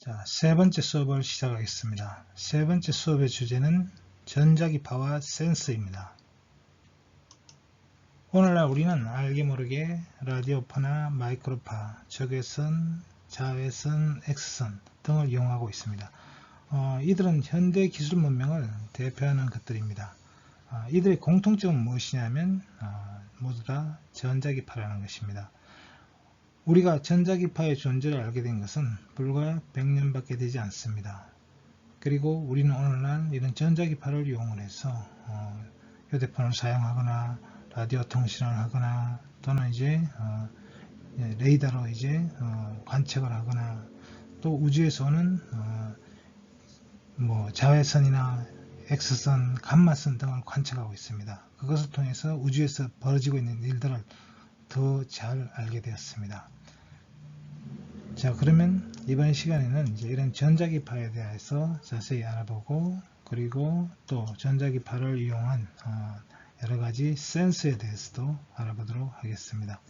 자, 세 번째 수업을 시작하겠습니다. 세 번째 수업의 주제는 전자기파와 센서입니다. 오늘날 우리는 알게 모르게 라디오파나 마이크로파, 적외선, 자외선, X선 등을 이용하고 있습니다. 이들은 현대 기술 문명을 대표하는 것들입니다. 이들의 공통점은 무엇이냐면 모두 다 전자기파라는 것입니다. 우리가 전자기파의 존재를 알게 된 것은 불과 100년밖에 되지 않습니다. 그리고 우리는 오늘날 이런 전자기파를 이용을 해서 휴대폰을 사용하거나 라디오 통신을 하거나 또는 이제 레이더로 이제 관측을 하거나 또 우주에서 오는 자외선이나 X선, 감마선 등을 관측하고 있습니다. 그것을 통해서 우주에서 벌어지고 있는 일들을 더 잘 알게 되었습니다. 자, 그러면 이번 시간에는 이제 이런 전자기파에 대해서 자세히 알아보고, 그리고 또 전자기파를 이용한 여러가지 센서에 대해서도 알아보도록 하겠습니다.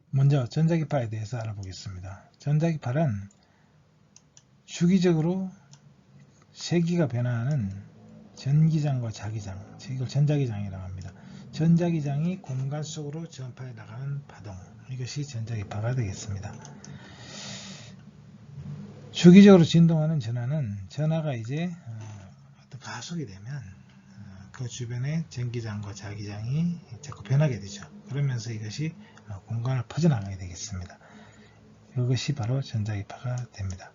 먼저 전자기파에 대해서 알아보겠습니다. 전자기파는 주기적으로 세기가 변화하는 전기장과 자기장, 이걸 전자기장이라고 합니다. 전자기장이 공간 속으로 전파해 나가는 파동, 이것이 전자기파가 되겠습니다. 주기적으로 진동하는 전하는 전하가 이제 어떤 가속이 되면 그 주변의 전기장과 자기장이 자꾸 변하게 되죠. 그러면서 이것이 공간을 퍼져나가게 되겠습니다. 이것이 바로 전자기파가 됩니다.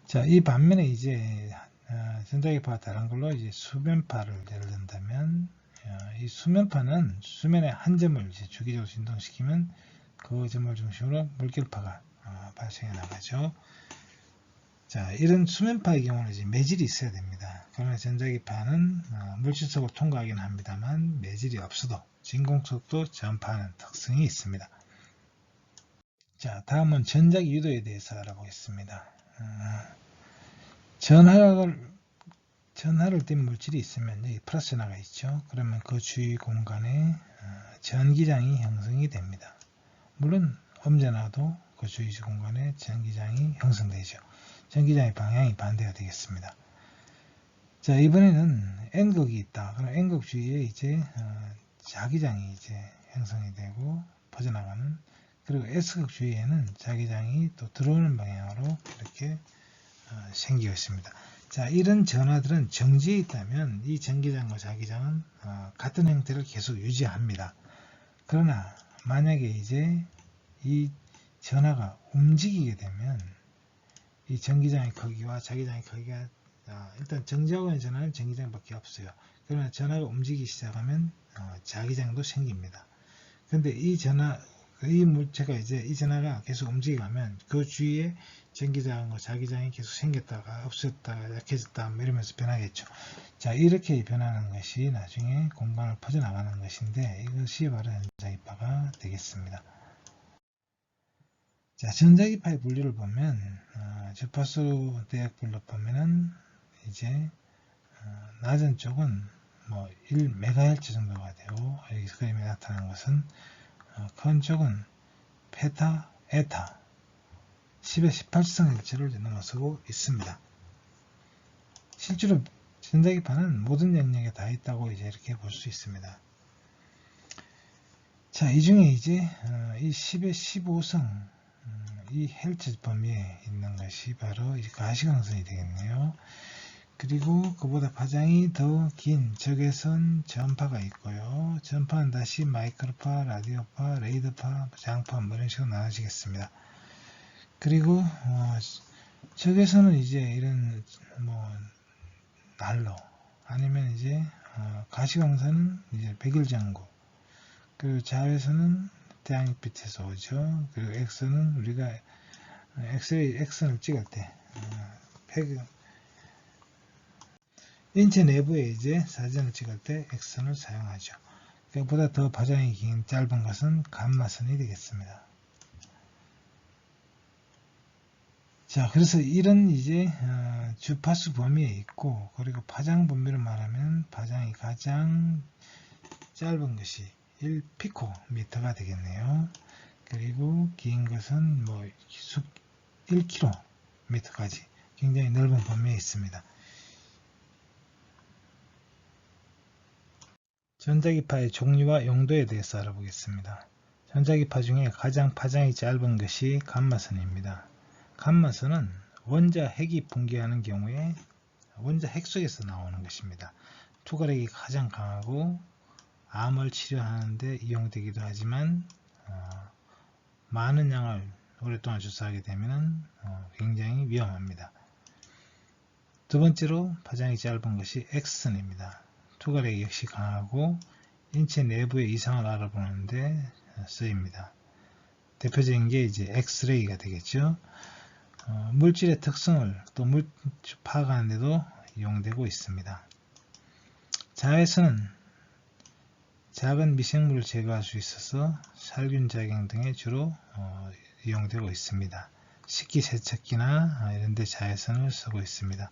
자, 이 반면에 이제 전자기파와 다른 걸로 이제 수면파를 예를 든다면 이 수면파는 수면의 한 점을 이제 주기적으로 진동시키면 그 점을 중심으로 물결파가 발생해 나가죠. 자, 이런 수면파의 경우는 이제 매질이 있어야 됩니다. 그러나 전자기파는 물질 속을 통과하긴 합니다만 매질이 없어도 진공속도 전파하는 특성이 있습니다. 자, 다음은 전자기 유도에 대해서 알아보겠습니다. 전하를 띤 물질이 있으면 여기 플러스 하나가 있죠. 그러면 그 주위 공간에 전기장이 형성이 됩니다. 물론 엄전하도 그 주위 공간에 전기장이 형성되죠. 전기장의 방향이 반대가 되겠습니다. 자, 이번에는 N극이 있다. 그럼 N극 주위에 이제 자기장이 이제 형성이 되고 퍼져나가는, 그리고 S극 주위에는 자기장이 또 들어오는 방향으로 이렇게 생기고 있습니다. 자, 이런 전하들은 정지에 있다면 이 전기장과 자기장은 같은 형태를 계속 유지합니다. 그러나 만약에 이제 이 전하가 움직이게 되면 이 전기장의 크기와 자기장의 크기가 일단 정지하고 있는 전하는 전기장밖에 없어요. 그러나 전하가 움직이기 시작하면 자기장도 생깁니다. 그런데 이 물체가 이제 이 전하가 계속 움직이면 그 주위에 전기장과 자기장이 계속 생겼다가 없었다가 약해졌다 이러면서 변하겠죠. 자, 이렇게 변하는 것이 나중에 공간을 퍼져나가는 것인데 이것이 바로 전자기파가 되겠습니다. 자, 전자기파의 분류를 보면 주파수 대역별로 보면은 이제 낮은 쪽은 1MHz 정도가 되고, 여기 그림에 나타난 것은 큰 쪽은 페타, 에타 10의 18승일치를 넘어서고 있습니다. 실제로 전자기파는 모든 영역에 다 있다고 이제 이렇게 볼 수 있습니다. 자, 이 중에 이제 이 10의 15승 이 헬츠 범위에 있는 것이 바로 이 가시광선이 되겠네요. 그리고 그보다 파장이 더 긴 적외선 전파가 있고요. 전파는 다시 마이크로파, 라디오파, 레이더파, 장파 이런 식으로 나눠지겠습니다. 그리고 적외선은 이제 이런 난로 아니면 이제 가시광선은 이제 백일장구, 그리고 자외선은 태양빛에서 오죠. 그리고 X는 우리가 X선을 찍을 때 인체 내부에 이제 사진을 찍을 때 X선을 사용하죠. 그보다 더 파장이 긴 짧은 것은 감마선이 되겠습니다. 자, 그래서 이런 이제 주파수 범위에 있고, 그리고 파장 범위로 말하면 파장이 가장 짧은 것이 1피코미터가 되겠네요. 그리고 긴 것은 1km까지 굉장히 넓은 범위에 있습니다. 전자기파의 종류와 용도에 대해서 알아보겠습니다. 전자기파 중에 가장 파장이 짧은 것이 감마선입니다. 감마선은 원자 핵이 붕괴하는 경우에 원자 핵 속에서 나오는 것입니다. 투과력이 가장 강하고 암을 치료하는 데 이용되기도 하지만 많은 양을 오랫동안 주사하게 되면 굉장히 위험합니다. 두 번째로 파장이 짧은 것이 X선입니다. 투과력이 역시 강하고 인체 내부의 이상을 알아보는 데 쓰입니다. 대표적인 게 이제 엑스레이가 되겠죠. 물질의 특성을 또 파악하는 데도 이용되고 있습니다. 자외선은 작은 미생물을 제거할 수 있어서 살균 작용 등에 주로 이용되고 있습니다. 식기세척기나 이런 데 자외선을 쓰고 있습니다.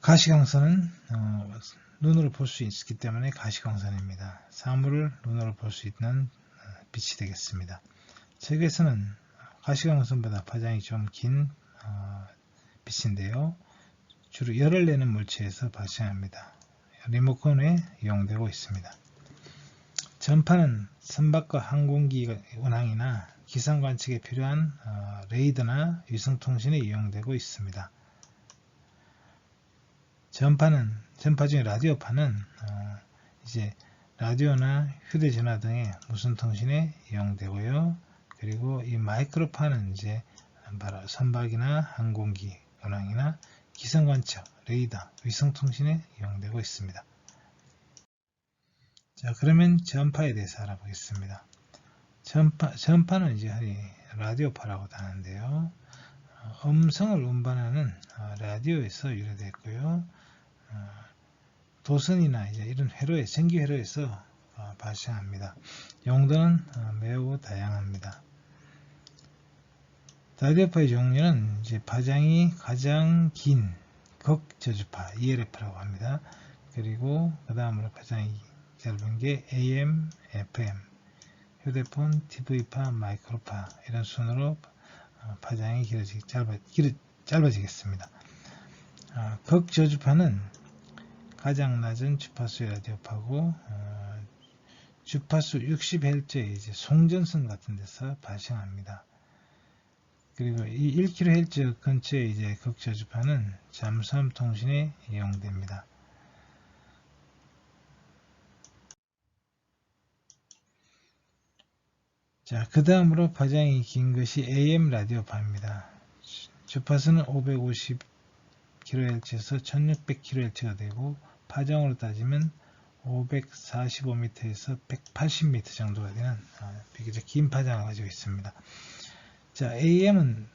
가시광선은 눈으로 볼 수 있기 때문에 가시광선입니다. 사물을 눈으로 볼 수 있는 빛이 되겠습니다. 적외선은 가시광선보다 파장이 좀 긴 빛인데요. 주로 열을 내는 물체에서 발생합니다. 리모컨에 이용되고 있습니다. 전파는 선박과 항공기 운항이나 기상 관측에 필요한 레이더나 위성통신에 이용되고 있습니다. 전파 중에 라디오파는 이제 라디오나 휴대전화 등의 무선 통신에 이용되고요. 그리고 이 마이크로파는 이제 바로 선박이나 항공기 운항이나 기상 관측, 레이더, 위성 통신에 이용되고 있습니다. 자, 그러면 전파에 대해서 알아보겠습니다. 전파는 이제 라디오파라고 하는데요. 음성을 운반하는 라디오에서 유래됐고요. 도선이나 이제 이런 회로에, 전기 회로에서 발생합니다. 용도는 매우 다양합니다. 라디오파의 종류는 이제 파장이 가장 긴 극저주파 ELF라고 합니다. 그리고 그 다음으로 파장이 짧은 게 AM, FM, 휴대폰, TV파, 마이크로파 이런 순으로 파장이 짧아지겠습니다. 극저주파는 가장 낮은 주파수의 라디오파고 주파수 60Hz의 이제 송전선 같은 데서 발생합니다. 그리고 이 1kHz 근처의 이제 극저주파는 잠수함 통신에 이용됩니다. 자, 그 다음으로 파장이 긴 것이 AM 라디오파입니다. 주파수는 550kHz에서 1600kHz가 되고 파장으로 따지면 545m에서 180m 정도가 되는 비교적 긴 파장을 가지고 있습니다. 자, AM은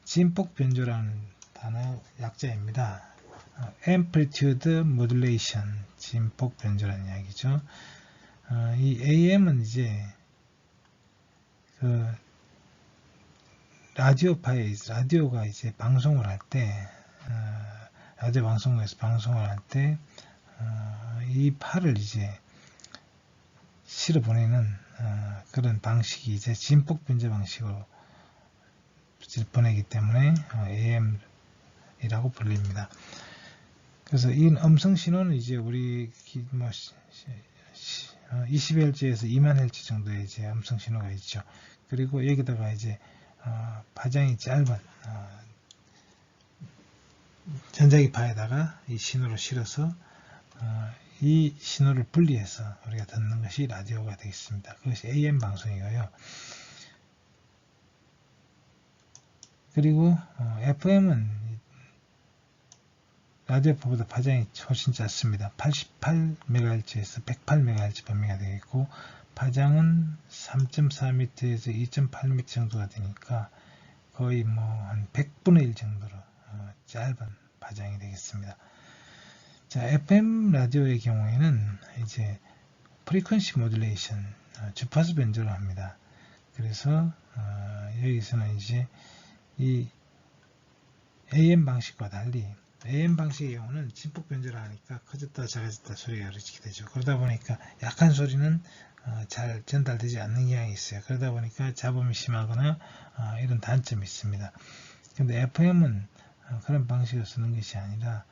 진폭 변조라는 단어 약자입니다. Amplitude Modulation, 진폭 변조라는 이야기죠. 이 AM은 이제 라디오가 이제 방송을 할 때, 라디오 방송국에서 방송을 할 때, 이 파를 이제 실어 보내는 그런 방식이 이제 진폭 변조 방식으로 보내기 때문에 AM이라고 불립니다. 그래서 이 음성 신호는 이제 우리 20Hz에서 2만 Hz 정도의 이제 음성 신호가 있죠. 그리고 여기다가 이제 파장이 짧은 전자기파에다가 이 신호를 실어서 이 신호를 분리해서 우리가 듣는 것이 라디오가 되겠습니다. 그것이 AM 방송이고요. 그리고 FM은 라디오파보다 파장이 훨씬 짧습니다. 88MHz에서 108MHz 범위가 되겠고 파장은 3.4m에서 2.8m 정도가 되니까 거의 한 100분의 1 정도로 짧은 파장이 되겠습니다. 자, FM 라디오의 경우에는 이제 프리퀀시 모듈레이션, 주파수 변조를 합니다. 그래서 여기서는 이제 이 AM 방식과 달리 AM 방식의 경우는 진폭 변조를 하니까 커졌다 작아졌다 소리가 이루어지게 되죠. 그러다 보니까 약한 소리는 잘 전달되지 않는 경향이 있어요. 그러다 보니까 잡음이 심하거나 이런 단점이 있습니다. 근데 FM은 그런 방식으로 쓰는 것이 아니라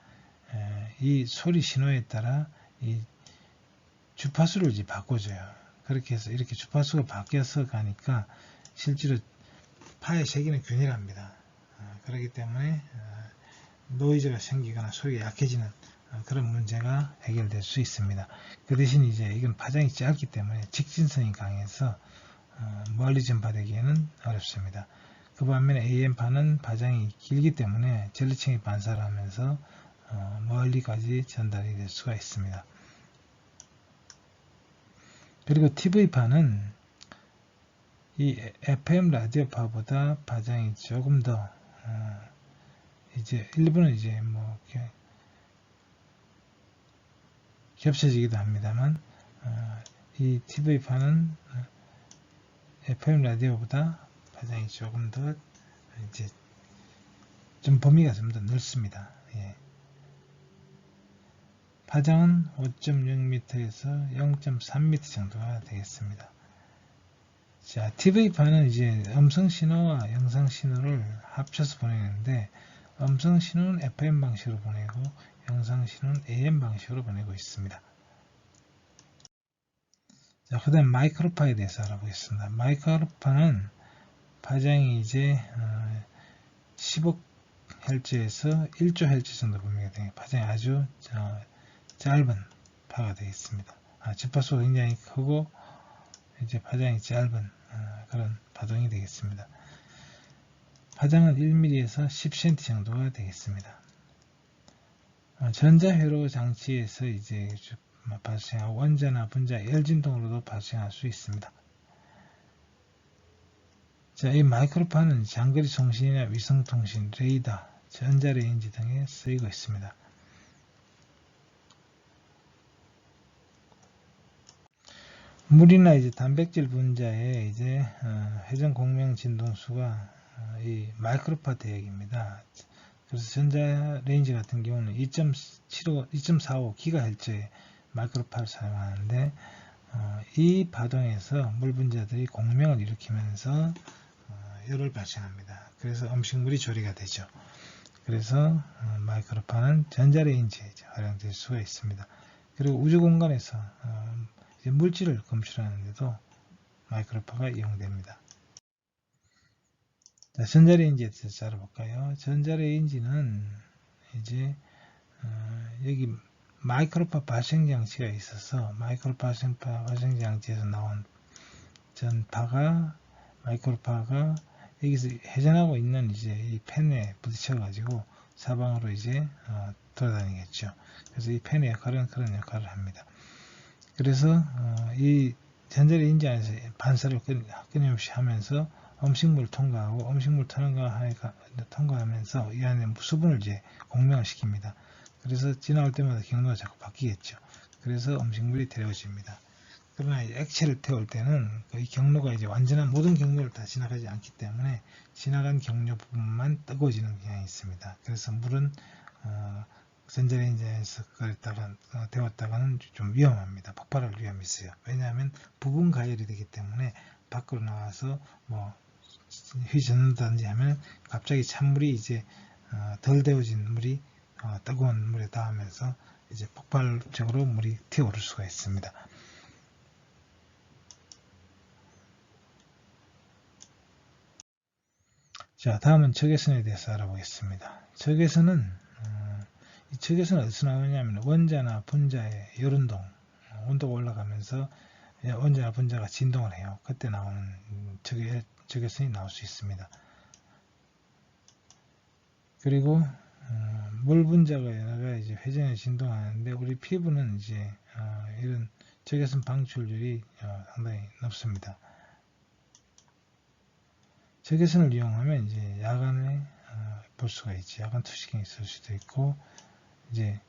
이 소리 신호에 따라 이 주파수를 이제 바꿔줘요. 그렇게 해서 이렇게 주파수가 바뀌어서 가니까 실제로 파의 세기는 균일합니다. 그렇기 때문에 노이즈가 생기거나 소리가 약해지는 그런 문제가 해결될 수 있습니다. 그 대신 이제 이건 파장이 짧기 때문에 직진성이 강해서 멀리 전파되기에는 어렵습니다. 그 반면에 AM파는 파장이 길기 때문에 전리층이 반사를 하면서 멀리까지 전달이 될 수가 있습니다. 그리고 TV파는 이 FM 라디오파보다 파장이 조금 더 이제 일부는 이제 뭐 겹쳐지기도 합니다만 이 TV파는 FM 라디오보다 파장이 조금 더 이제 좀 범위가 좀 더 넓습니다. 예. 파장은 5.0m에서 0.3m 정도가 되겠습니다. 자, TV파는 이제 음성 신호와 영상 신호를 합쳐서 보내는데 음성 신호는 FM 방식으로 보내고 영상 신호는 AM 방식으로 보내고 있습니다. 자, 그 다음 마이크로파에 대해서 알아보겠습니다. 마이크로파는 파장이 이제 15Hz에서 1조Hz 정도 범위가 되는 파장이 아주 짧은 파가 되겠습니다. 주파수가 굉장히 크고 이제 파장이 짧은 그런 파동이 되겠습니다. 파장은 1mm에서 10cm 정도가 되겠습니다. 전자회로 장치에서 이제 발생하고 원자나 분자, 열진동으로도 발생할 수 있습니다. 자, 이 마이크로파는 장거리 통신이나 위성통신, 레이더, 전자레인지 등에 쓰이고 있습니다. 물이나 이제 단백질 분자의 이제 회전 공명 진동수가 이 마이크로파 대역입니다. 그래서 전자레인지 같은 경우는 2.45 GHz의 마이크로파를 사용하는데 이 파동에서 물 분자들이 공명을 일으키면서 열을 발생합니다. 그래서 음식물이 조리가 되죠. 그래서 마이크로파는 전자레인지에 활용될 수가 있습니다. 그리고 우주 공간에서 물질을 검출하는데도 마이크로파가 이용됩니다. 자, 전자레인지에 대해서 알아볼까요? 전자레인지는 이제 여기 마이크로파 발생 장치가 있어서 마이크로파 발생 장치에서 나온 전파가 마이크로파가 여기서 회전하고 있는 이제 이 펜에 부딪혀 가지고 사방으로 이제 돌아다니겠죠. 그래서 이 펜의 역할은 그런 역할을 합니다. 그래서 이 전자레인지 안에서 반사를 끊임없이 하면서 음식물을 통과하고 음식물 통과하면서 이 안에 수분을 이제 공명을 시킵니다. 그래서 지나올 때마다 경로가 자꾸 바뀌겠죠. 그래서 음식물이 데워집니다. 그러나 액체를 태울 때는 이 경로가 이제 완전한 모든 경로를 다 지나가지 않기 때문에 지나간 경로 부분만 뜨거워지는 경향이 있습니다. 그래서 물은 전자레인지에서 데웠다가는 좀 위험합니다. 폭발할 위험이 있어요. 왜냐하면 부분 가열이 되기 때문에 밖으로 나와서 뭐 휘젓는다든지 하면 갑자기 찬물이 이제 덜 데워진 물이 뜨거운 물에 닿으면서 이제 폭발적으로 물이 튀어오를 수가 있습니다. 자, 다음은 적외선에 대해서 알아보겠습니다. 적외선은 이 적외선은 어디서 나오냐면 원자나 분자의 열운동, 온도가 올라가면서 원자나 분자가 진동을 해요. 그때 나오는 적외선이 나올 수 있습니다. 그리고 물 분자가 이제 회전에 진동하는데 우리 피부는 이제 이런 적외선 방출률이 상당히 높습니다. 적외선을 이용하면 이제 야간에 볼 수가 있지. 야간 투시경이 있을 수도 있고 이제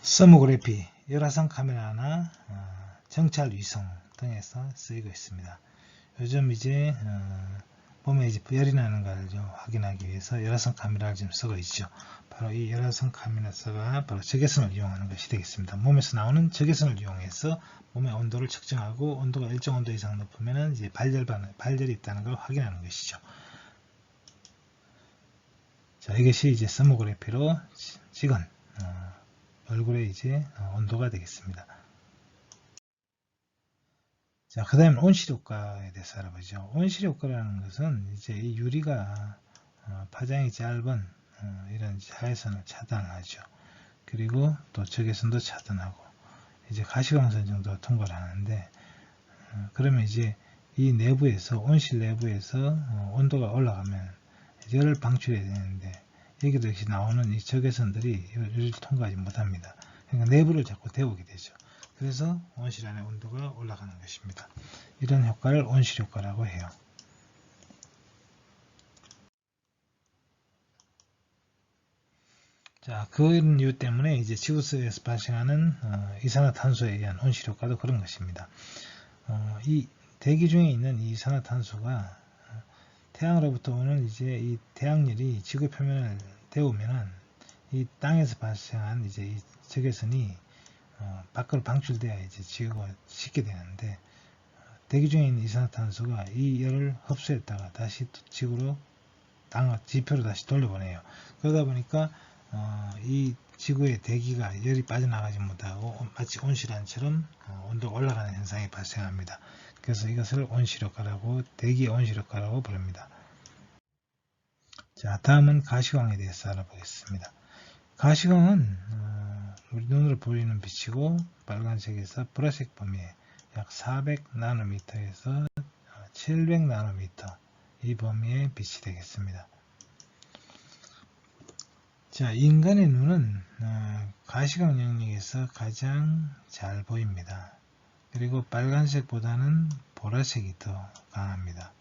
서모그래피, 열화상 카메라나 정찰 위성 등에서 쓰이고 있습니다. 요즘 이제 몸에 이제 열이 나는 걸 확인하기 위해서 열화성 카메라를 지금 쓰고 있죠. 바로 이 열화성 카메라가 바로 적외선을 이용하는 것이 되겠습니다. 몸에서 나오는 적외선을 이용해서 몸의 온도를 측정하고 온도가 일정 온도 이상 높으면 이제 발열이 있다는 걸 확인하는 것이죠. 자, 이것이 이제 서모그래피로 찍은 얼굴의 이제 온도가 되겠습니다. 자, 그 다음에 온실 효과에 대해서 알아보죠. 온실 효과라는 것은 이제 이 유리가 파장이 짧은 이런 자외선을 차단을 하죠. 그리고 또 적외선도 차단하고 이제 가시광선 정도 통과를 하는데 그러면 이제 이 내부에서 온실 내부에서 온도가 올라가면 열을 방출해야 되는데 여기도 역시 나오는 이 적외선들이 유리를 통과하지 못합니다. 그러니까 내부를 자꾸 데우게 되죠. 그래서 온실 안의 온도가 올라가는 것입니다. 이런 효과를 온실 효과라고 해요. 자, 그런 이유 때문에 이제 지구에서 발생하는 이산화탄소에 의한 온실 효과도 그런 것입니다. 이 대기 중에 있는 이 이산화탄소가 태양으로부터 오는 이제 이 태양열이 지구 표면을 데우면은 이 땅에서 발생한 이제 이 적외선이 밖으로 방출돼야 이제 지구가 식게 되는데 대기 중에 있는 이산화탄소가 이 열을 흡수했다가 다시 지구로 지표로 다시 돌려보내요. 그러다 보니까 이 지구의 대기가 열이 빠져나가지 못하고 마치 온실안처럼 온도가 올라가는 현상이 발생합니다. 그래서 이것을 온실효과라고 대기 온실효과라고 부릅니다. 자, 다음은 가시광에 대해서 알아보겠습니다. 가시광은 우리 눈으로 보이는 빛이고 빨간색에서 보라색 범위에 약 400나노미터에서 700나노미터 이 범위의 빛이 되겠습니다. 자, 인간의 눈은 가시광 영역에서 가장 잘 보입니다. 그리고 빨간색보다는 보라색이 더 강합니다.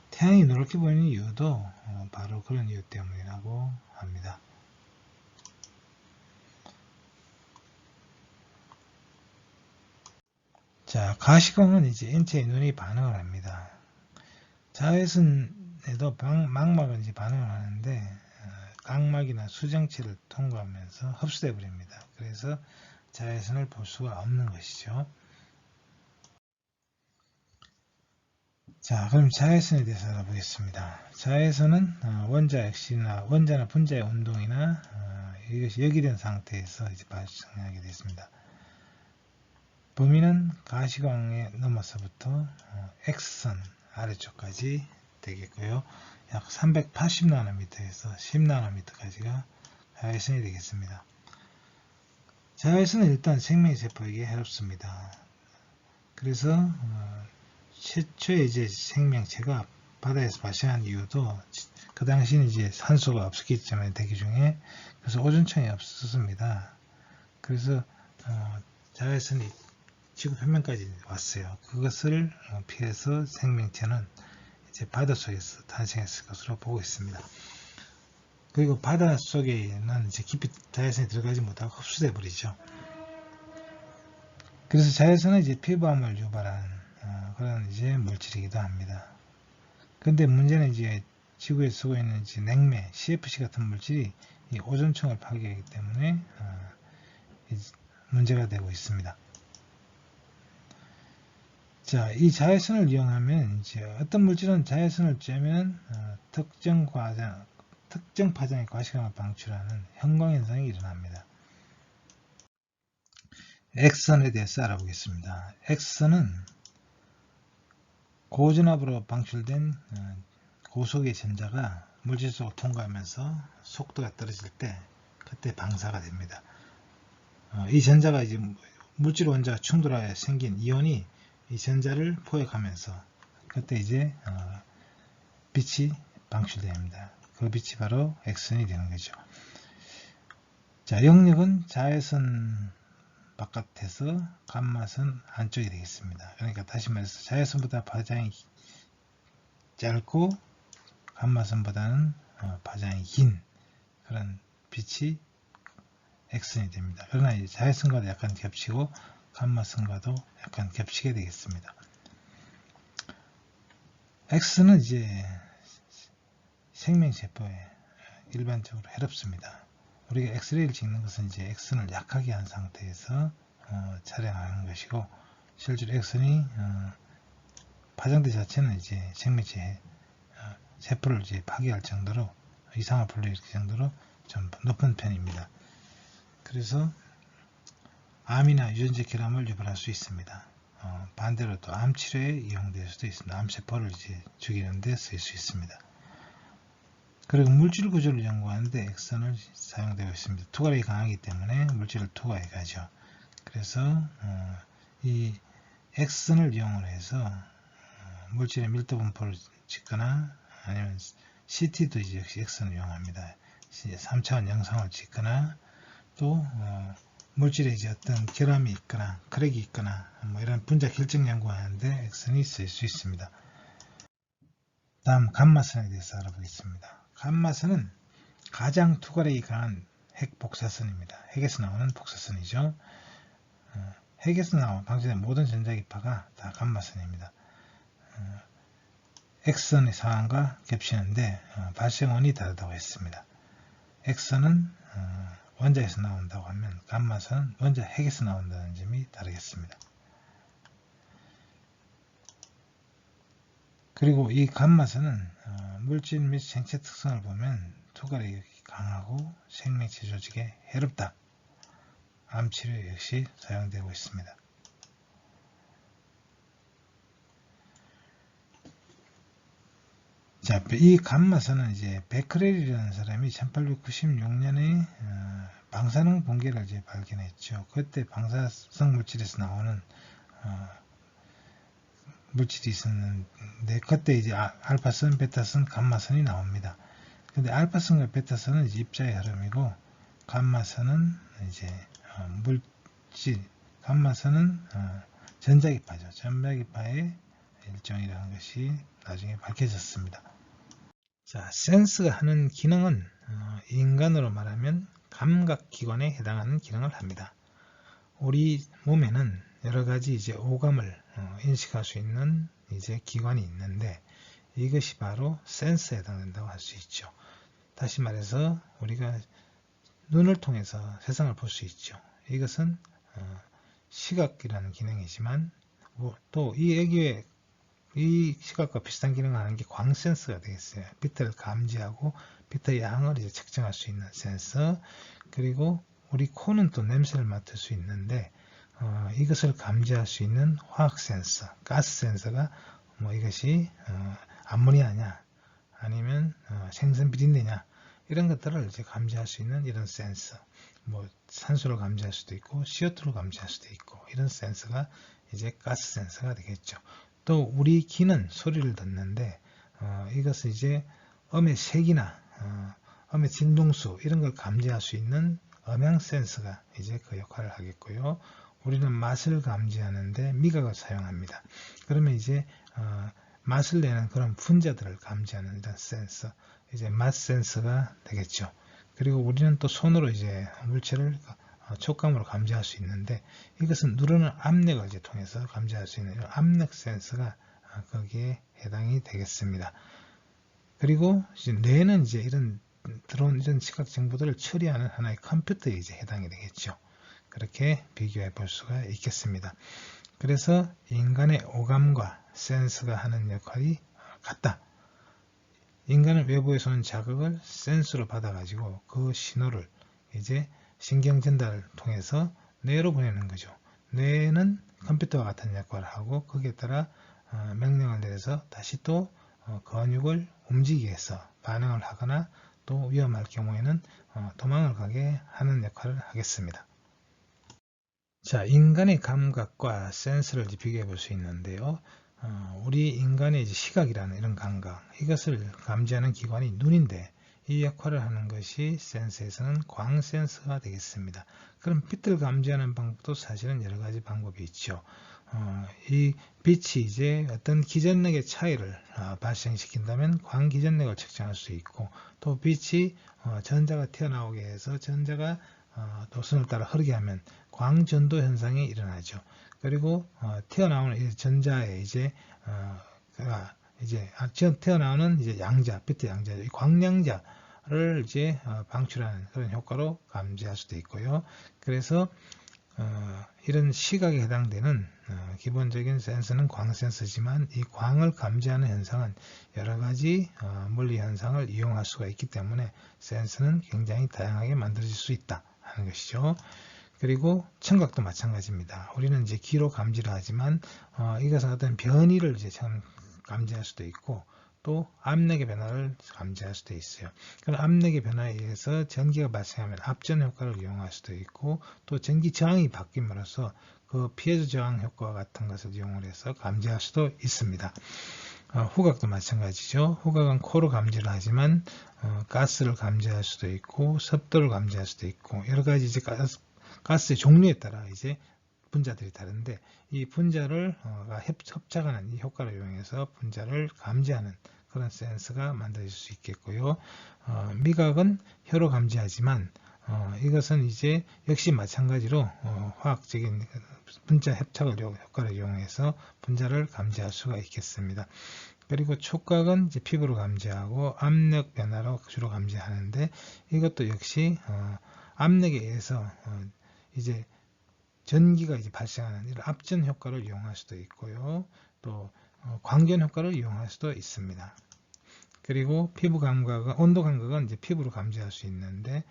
태양이 노랗게 보이는 이유도 바로 그런 이유 때문이라고 합니다. 자, 가시광은 이제 인체의 눈이 반응을 합니다. 자외선에도 망막은 이제 반응을 하는데 각막이나 수정체를 통과하면서 흡수돼 버립니다. 그래서 자외선을 볼 수가 없는 것이죠. 자, 그럼 자외선에 대해서 알아보겠습니다. 자외선은 원자나 분자의 운동이나 이것이 역이된 상태에서 이제 발생하게 되겠습니다. 범위는 가시광에 넘어서부터 X선 아래쪽까지 되겠고요. 약 380나노미터에서 10나노미터까지가 자외선이 되겠습니다. 자외선은 일단 생명세포에게 해롭습니다. 그래서 최초의 이제 생명체가 바다에서 발생한 이유도 그 당시는 이제 산소가 없었기 때문에 대기 중에 그래서 오존층이 없었습니다. 그래서 자외선이 지구 표면까지 왔어요. 그것을 피해서 생명체는 이제 바닷속에서 탄생했을 것으로 보고 있습니다. 그리고 바닷속에는 이제 깊이 자외선이 들어가지 못하고 흡수돼 버리죠. 그래서 자외선은 이제 피부암을 유발하는 그런 이제 물질이기도 합니다. 근데 문제는 이제 지구에 쓰고 있는 이제 냉매, CFC 같은 물질이 이 오존층을 파괴하기 때문에 문제가 되고 있습니다. 자, 이 자외선을 이용하면 이제 어떤 물질은 자외선을 쬐면 특정 파장의 과시광을 방출하는 형광현상이 일어납니다. X선에 대해서 알아보겠습니다. X선은 고전압으로 방출된 고속의 전자가 물질 속을 통과하면서 속도가 떨어질 때 그때 방사가 됩니다. 이 전자가 이제 물질 원자가 충돌하여 생긴 이온이 이 전자를 포획하면서 그때 이제 빛이 방출됩니다. 그 빛이 바로 X선이 되는 거죠. 자, 영역은 자외선 바깥에서 감마선 안쪽이 되겠습니다. 그러니까 다시 말해서 자외선보다 파장이 짧고 감마선보다는 파장이 긴 그런 빛이 X선이 됩니다. 그러나 이제 자외선과도 약간 겹치고 감마선과도 약간 겹치게 되겠습니다. X는 이제 생명세포에 일반적으로 해롭습니다. 우리가 엑스레이를 찍는 것은 이제 X선을 약하게 한 상태에서 촬영하는 것이고, 실제로 X선이 파장대 자체는 이제 생명체 세포를 이제 파괴할 정도로, 이상을 불러일으킬 정도로 좀 높은 편입니다. 그래서 암이나 유전자 결함을 유발할 수 있습니다. 반대로 또 암 치료에 이용될 수도 있습니다. 암세포를 이제 죽이는 데 쓸 수 있습니다. 그리고 물질 구조를 연구하는데 X선을 사용되고 있습니다. 투과력이 강하기 때문에 물질을 투과해 가죠. 그래서 이 X선을 이용을 해서 물질의 밀도 분포를 찍거나, 아니면 CT도 이제 역시 X선을 이용합니다. 3차원 영상을 찍거나, 또 물질에 이제 어떤 결함이 있거나 크랙이 있거나 뭐 이런 분자 결정 연구하는데 X선이 쓸 수 있습니다. 다음 감마선에 대해서 알아보겠습니다. 감마선은 가장 투과력이 강한 핵 복사선입니다. 핵에서 나오는 복사선이죠. 핵에서 나온 방전된 모든 전자기파가 다 감마선입니다. X선의 상황과 겹치는데 발생원이 다르다고 했습니다. X선은 원자에서 나온다고 하면, 감마선은 원자 핵에서 나온다는 점이 다르겠습니다. 그리고 이 감마선은 물질 및 생체 특성을 보면 투과력이 강하고 생명체 조직에 해롭다. 암치료 역시 사용되고 있습니다. 자, 이 감마선은 이제 베크렐이라는 사람이 1896년에 방사능 붕괴를 이제 발견했죠. 그때 방사성 물질에서 나오는 물질이 있었는데, 그때 이제 알파선, 베타선, 감마선이 나옵니다. 근데 알파선과 베타선은 이제 입자의 흐름이고, 감마선은 이제 감마선은 전자기파죠. 전자기파의 일종이라는 것이 나중에 밝혀졌습니다. 자, 센스가 하는 기능은 인간으로 말하면 감각기관에 해당하는 기능을 합니다. 우리 몸에는 여러 가지 이제 오감을 인식할 수 있는 이제 기관이 있는데, 이것이 바로 센스에 해당된다고 할 수 있죠. 다시 말해서 우리가 눈을 통해서 세상을 볼 수 있죠. 이것은 시각이라는 기능이지만, 또 이 시각과 비슷한 기능을 하는 게 광센서가 되겠어요. 빛을 감지하고 빛의 양을 이제 측정할 수 있는 센서. 그리고 우리 코는 또 냄새를 맡을 수 있는데, 이것을 감지할 수 있는 화학 센서, 가스 센서가 이것이 암모니아냐 아니면 생선 비린내냐, 이런 것들을 이제 감지할 수 있는 이런 센서, 산소를 감지할 수도 있고 CO2를 감지할 수도 있고, 이런 센서가 이제 가스 센서가 되겠죠. 또 우리 귀는 소리를 듣는데, 이것은 이제 음의 색이나 음의 진동수, 이런 걸 감지할 수 있는 음향 센서가 이제 그 역할을 하겠고요. 우리는 맛을 감지하는데 미각을 사용합니다. 그러면 이제 맛을 내는 그런 분자들을 감지하는 이런 센서, 이제 맛 센서가 되겠죠. 그리고 우리는 또 손으로 이제 물체를 촉감으로 감지할 수 있는데, 이것은 누르는 압력을 이제 통해서 감지할 수 있는 이런 압력 센서가 거기에 해당이 되겠습니다. 그리고 이제 뇌는 이제 들어온 이런 시각 정보들을 처리하는 하나의 컴퓨터에 이제 해당이 되겠죠. 그렇게 비교해 볼 수가 있겠습니다. 그래서 인간의 오감과 센스가 하는 역할이 같다. 인간은 외부에서 오는 자극을 센스로 받아가지고 그 신호를 이제 신경 전달을 통해서 뇌로 보내는 거죠. 뇌는 컴퓨터와 같은 역할을 하고, 거기에 따라 명령을 내려서 다시 또 근육을 움직이게 해서 반응을 하거나, 또 위험할 경우에는 도망을 가게 하는 역할을 하겠습니다. 자, 인간의 감각과 센스를 비교해 볼 수 있는데요. 우리 인간의 이제 시각이라는 이런 감각, 이것을 감지하는 기관이 눈인데, 이 역할을 하는 것이 센서에서는 광센서가 되겠습니다. 그럼 빛을 감지하는 방법도 사실은 여러 가지 방법이 있죠. 이 빛이 이제 어떤 기전력의 차이를 발생시킨다면 광기전력을 측정할 수 있고, 또 빛이 전자가 튀어나오게 해서 전자가 도선을 따라 흐르게 하면 광전도 현상이 일어나죠. 그리고 튀어나오는 이 전자에 이제 이제 태어나오는 이제 양자, 비트 양자, 광량자를 이제 방출하는 그런 효과로 감지할 수도 있고요. 그래서 이런 시각에 해당되는 기본적인 센서는 광 센서지만 이 광을 감지하는 현상은 여러 가지 물리 현상을 이용할 수가 있기 때문에 센서는 굉장히 다양하게 만들어질 수 있다 하는 것이죠. 그리고 청각도 마찬가지입니다. 우리는 이제 귀로 감지를 하지만 이것은 어떤 변이를 이제 감지할 수도 있고 또 압력의 변화를 감지할 수도 있어요. 그럼 압력의 변화에 의해서 전기가 발생하면 압전 효과를 이용할 수도 있고 또 전기 저항이 바뀜으로써 그 피에조 저항 효과 같은 것을 이용해서 감지할 수도 있습니다. 후각도 마찬가지죠. 후각은 코로 감지를 하지만 가스를 감지할 수도 있고 습도를 감지할 수도 있고 여러 가지 이제 가스의 종류에 따라 이제 분자들이 다른데 이 분자를 협착하는 이 효과를 이용해서 분자를 감지하는 그런 센서가 만들어질 수 있겠고요. 미각은 혀로 감지하지만 이것은 이제 역시 마찬가지로 화학적인 분자 협착을 효과를 이용해서 분자를 감지할 수가 있겠습니다. 그리고 촉각은 이제 피부로 감지하고 압력 변화로 주로 감지하는데 이것도 역시 압력에 의해서 이제 전기가 이제 발생하는 이런 압전 효과를 이용할 수도 있고요. 또 광전 효과를 이용할 수도 있습니다. 그리고 피부 감각은 온도 감각은 이제 피부로 감지할 수 있는데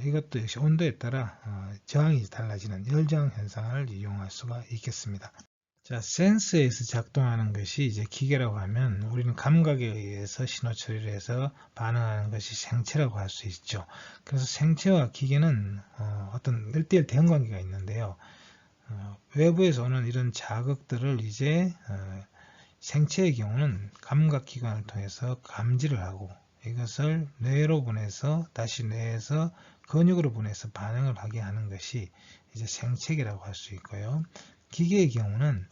이것도 역시 온도에 따라 저항이 달라지는 열저항 현상을 이용할 수가 있겠습니다. 자, 센서에서 작동하는 것이 이제 기계라고 하면 우리는 감각에 의해서 신호 처리를 해서 반응하는 것이 생체라고 할 수 있죠. 그래서 생체와 기계는 어떤 1:1 대응 관계가 있는데요. 외부에서 오는 이런 자극들을 이제 생체의 경우는 감각기관을 통해서 감지를 하고 이것을 뇌로 보내서 다시 뇌에서 근육으로 보내서 반응을 하게 하는 것이 이제 생체계라고 할 수 있고요. 기계의 경우는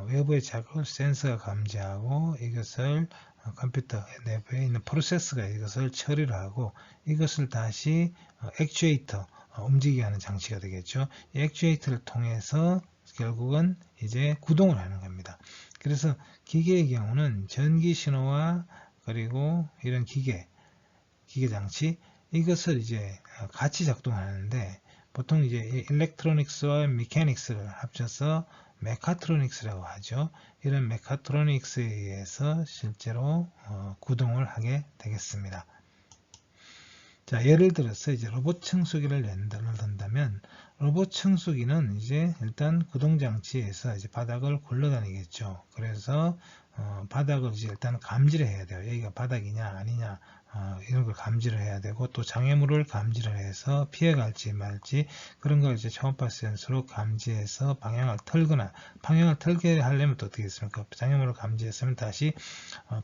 외부의 자극을 센서가 감지하고 이것을 컴퓨터 내부에 있는 프로세스가 이것을 처리를 하고 이것을 다시 액추에이터 움직이게 하는 장치가 되겠죠. 이 액추에이터를 통해서 결국은 이제 구동을 하는 겁니다. 그래서 기계의 경우는 전기 신호와 그리고 이런 기계 장치 이것을 이제 같이 작동하는데 보통 이제 일렉트로닉스와 메카닉스를 합쳐서 메카트로닉스라고 하죠. 이런 메카트로닉스에 의해서 실제로 구동을 하게 되겠습니다. 자, 예를 들어서 이제 로봇 청소기를 예를 든다면 로봇 청소기는 이제 일단 구동 장치에서 이제 바닥을 굴러다니겠죠. 그래서 바닥을 이제 일단 감지를 해야 돼요. 여기가 바닥이냐 아니냐 이런 걸 감지를 해야 되고 또 장애물을 감지를 해서 피해갈지 말지 그런 걸 이제 초음파 센서로 감지해서 방향을 털게 하려면 또 어떻게 했습니까? 장애물을 감지했으면 다시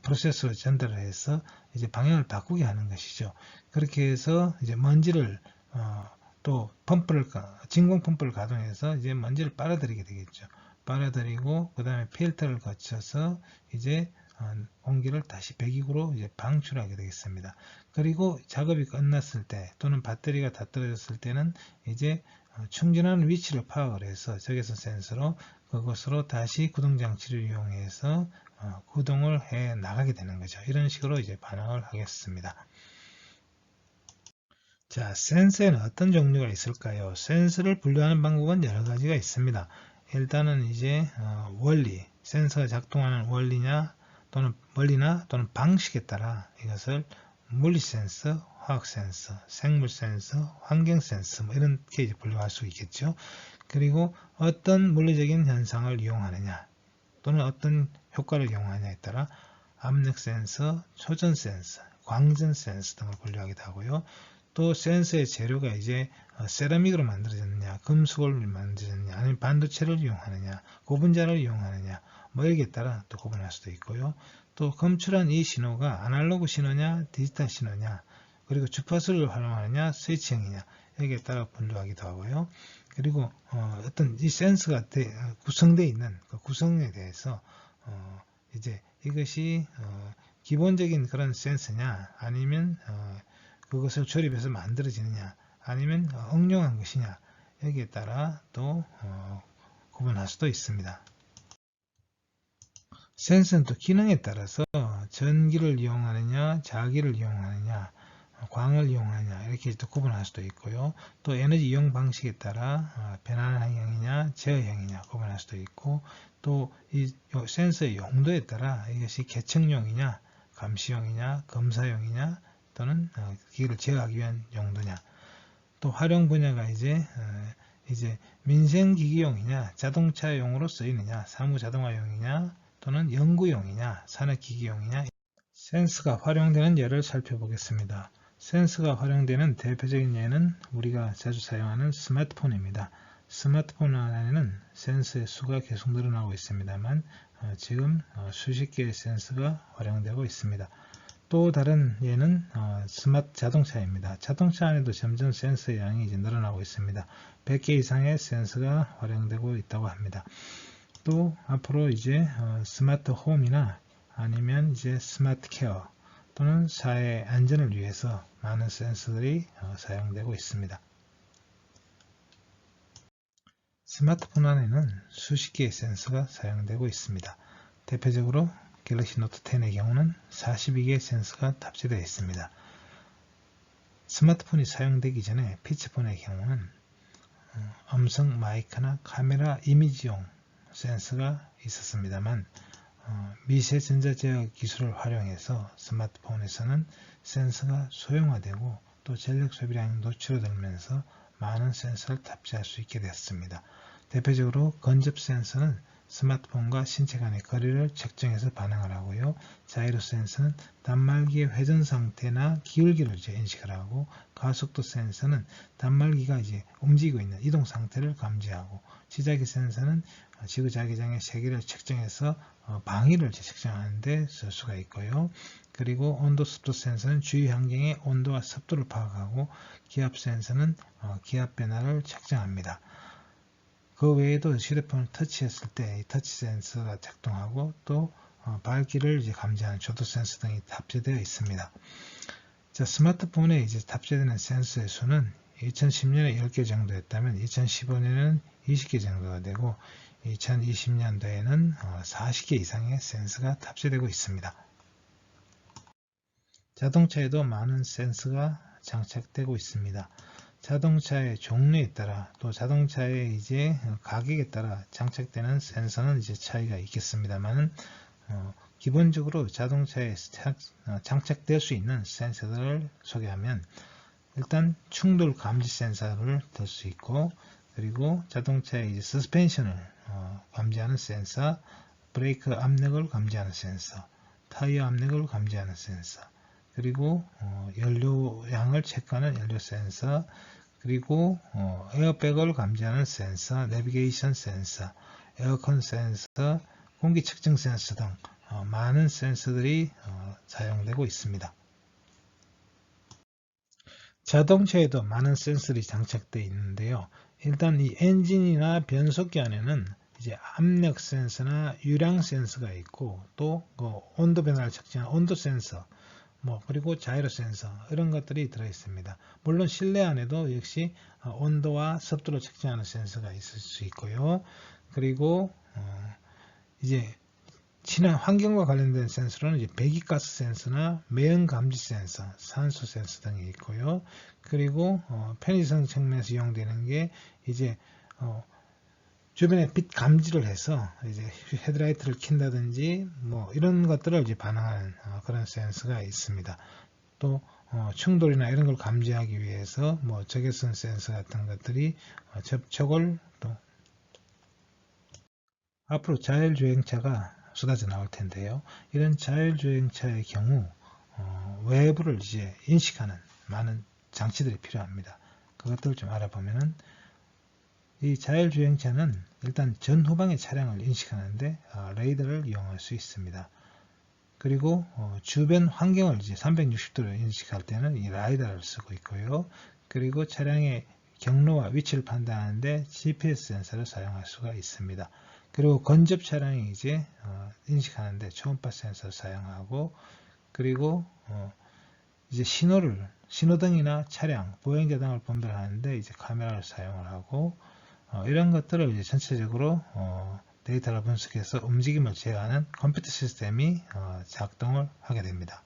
프로세서로 전달을 해서 이제 방향을 바꾸게 하는 것이죠. 그렇게 해서 이제 먼지를 또 진공 펌프를 가동해서 이제 먼지를 빨아들이게 되겠죠. 빨아들이고 그 다음에 필터를 거쳐서 이제 공기를 다시 배기구로 이제 방출하게 되겠습니다. 그리고 작업이 끝났을 때 또는 배터리가 다 떨어졌을 때는 이제 충전하는 위치를 파악을 해서 적외선 센서로 그것으로 다시 구동 장치를 이용해서 구동을 해 나가게 되는 거죠. 이런 식으로 이제 반응을 하겠습니다. 자, 센서에는 어떤 종류가 있을까요? 센서를 분류하는 방법은 여러 가지가 있습니다. 일단은 이제 원리, 센서가 작동하는 원리나 또는 방식에 따라 이것을 물리 센서, 화학 센서, 생물 센서, 환경 센서 뭐 이렇게 이제 분류할 수 있겠죠. 그리고 어떤 물리적인 현상을 이용하느냐 또는 어떤 효과를 이용하느냐에 따라 압력 센서, 초전 센서, 광전 센서 등을 분류하기도 하고요. 또 센서의 재료가 이제 세라믹으로 만들어졌느냐, 금속을 만들어졌느냐, 아니면 반도체를 이용하느냐, 고분자를 이용하느냐, 뭐 여기에 따라 또 구분할 수도 있고요. 또 검출한 이 신호가 아날로그 신호냐, 디지털 신호냐, 그리고 주파수를 활용하느냐, 스위치형이냐, 여기에 따라 분류하기도 하고요. 그리고 어떤 이 센서가 구성되어 있는 그 구성에 대해서 이제 이것이 기본적인 그런 센서냐, 아니면 그것을 조립해서 만들어지느냐 아니면 응용한 것이냐 여기에 따라 또 구분할 수도 있습니다. 센서는 또 기능에 따라서 전기를 이용하느냐, 자기를 이용하느냐, 광을 이용하느냐 이렇게 또 구분할 수도 있고요. 또 에너지 이용 방식에 따라 변환형이냐, 제어형이냐 구분할 수도 있고, 또 이 센서의 용도에 따라 이것이 계층용이냐, 감시용이냐, 검사용이냐, 또는 기기를 제어하기 위한 용도냐. 또 활용 분야가 이제 민생기기용이냐, 자동차용으로 쓰이느냐, 사무자동화용이냐, 또는 연구용이냐, 산업기기용이냐. 센스가 활용되는 예를 살펴보겠습니다. 센스가 활용되는 대표적인 예는 우리가 자주 사용하는 스마트폰입니다. 스마트폰 안에는 센서의 수가 계속 늘어나고 있습니다만 지금 수십 개의 센서가 활용되고 있습니다. 또 다른 예는 스마트 자동차입니다. 자동차 안에도 점점 센서의 양이 이제 늘어나고 있습니다. 100개 이상의 센서가 활용되고 있다고 합니다. 또 앞으로 이제 스마트 홈이나 아니면 이제 스마트 케어 또는 사회 안전을 위해서 많은 센서들이 사용되고 있습니다. 스마트폰 안에는 수십 개의 센서가 사용되고 있습니다. 대표적으로 갤럭시 노트 10의 경우는 42개의 센서가 탑재되어 있습니다. 스마트폰이 사용되기 전에 피치폰의 경우는 음성 마이크나 카메라 이미지용 센서가 있었습니다만 미세 전자제어 기술을 활용해서 스마트폰에서는 센서가 소형화되고 또 전력 소비량이 노출되면서 많은 센서를 탑재할 수 있게 되었습니다. 대표적으로 건접 센서는 스마트폰과 신체 간의 거리를 측정해서 반응을 하고요. 자이로 센서는 단말기의 회전 상태나 기울기를 인식을 하고, 가속도 센서는 단말기가 움직이고 있는 이동 상태를 감지하고, 지자기 센서는 지구자기장의 세기를 측정해서 방위를 측정하는 데 쓸 수가 있고요. 그리고 온도 습도 센서는 주위 환경의 온도와 습도를 파악하고, 기압 센서는 기압 변화를 측정합니다. 그 외에도 휴대폰을 터치했을 때 터치 센서가 작동하고, 또 밝기를 감지하는 조도 센서 등이 탑재되어 있습니다. 자, 스마트폰에 탑재되는 센서의 수는 2010년에 10개 정도였다면 2015년에는 20개 정도가 되고 2020년도에는 40개 이상의 센서가 탑재되고 있습니다. 자동차에도 많은 센서가 장착되고 있습니다. 자동차의 종류에 따라 또 자동차의 가격에 따라 장착되는 센서는 차이가 있겠습니다만 기본적으로 자동차에 장착될 수 있는 센서들을 소개하면, 일단 충돌 감지 센서를 들 수 있고, 그리고 자동차의 서스펜션을 감지하는 센서, 브레이크 압력을 감지하는 센서, 타이어 압력을 감지하는 센서, 그리고 연료량을 체크하는 연료 센서, 그리고 에어백을 감지하는 센서, 내비게이션 센서, 에어컨 센서, 공기 측정 센서 등 많은 센서들이 사용되고 있습니다. 자동차에도 많은 센서들이 장착되어 있는데요. 일단 이 엔진이나 변속기 안에는 압력 센서나 유량 센서가 있고, 또 온도 변화를 측정하는 온도 센서, 그리고 자이로 센서, 이런 것들이 들어 있습니다. 물론 실내 안에도 역시 온도와 습도를 측정하는 센서가 있을 수 있고요. 그리고 친환 환경과 관련된 센서로는 배기가스 센서나 매연 감지 센서, 산소 센서 등이 있고요. 그리고 편의성 측면에서 이용되는 게 주변에 빛 감지를 해서 헤드라이트를 킨다든지 이런 것들을 반응하는 그런 센서가 있습니다. 또 충돌이나 이런 걸 감지하기 위해서 적외선 센서 같은 것들이 접촉을, 또 앞으로 자율주행차가 쏟아져 나올 텐데요. 이런 자율주행차의 경우 외부를 인식하는 많은 장치들이 필요합니다. 그것들을 좀 알아보면은, 이 자율주행차는 일단 전후방의 차량을 인식하는데 레이더를 이용할 수 있습니다. 그리고 주변 환경을 360도로 인식할 때는 이 라이다를 쓰고 있고요. 그리고 차량의 경로와 위치를 판단하는데 GPS 센서를 사용할 수가 있습니다. 그리고 건접 차량이 인식하는데 초음파 센서를 사용하고, 그리고 신호등이나 차량, 보행자 등을 분별하는데 카메라를 사용을 하고, 이런 것들을 전체적으로 데이터를 분석해서 움직임을 제어하는 컴퓨터 시스템이 작동을 하게 됩니다.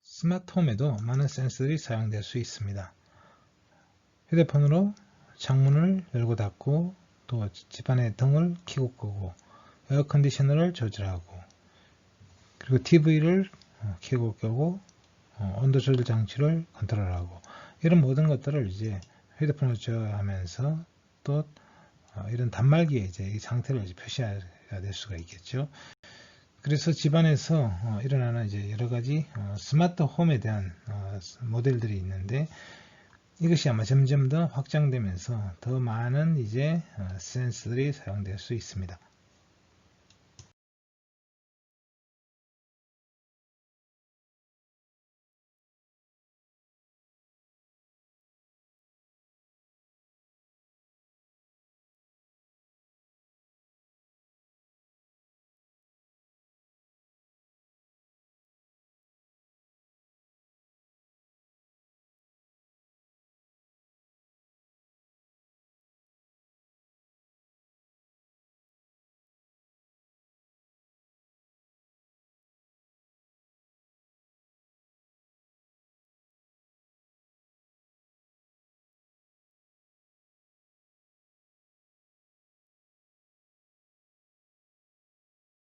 스마트홈에도 많은 센서들이 사용될 수 있습니다. 휴대폰으로 창문을 열고 닫고 또 집안의 등을 켜고 끄고 에어컨디셔너를 조절하고 그리고 TV를 켜고 끄고 온도 조절 장치를 컨트롤하고 이런 모든 것들을 이제 휴대폰으로 조절하면서 또 이런 단말기에 이제 이 상태를 이제 표시가 될 수가 있겠죠. 그래서 집안에서 일어나는 이제 여러 가지 스마트 홈에 대한 모델들이 있는데 이것이 아마 점점 더 확장되면서 더 많은 이제 센서들이 사용될 수 있습니다.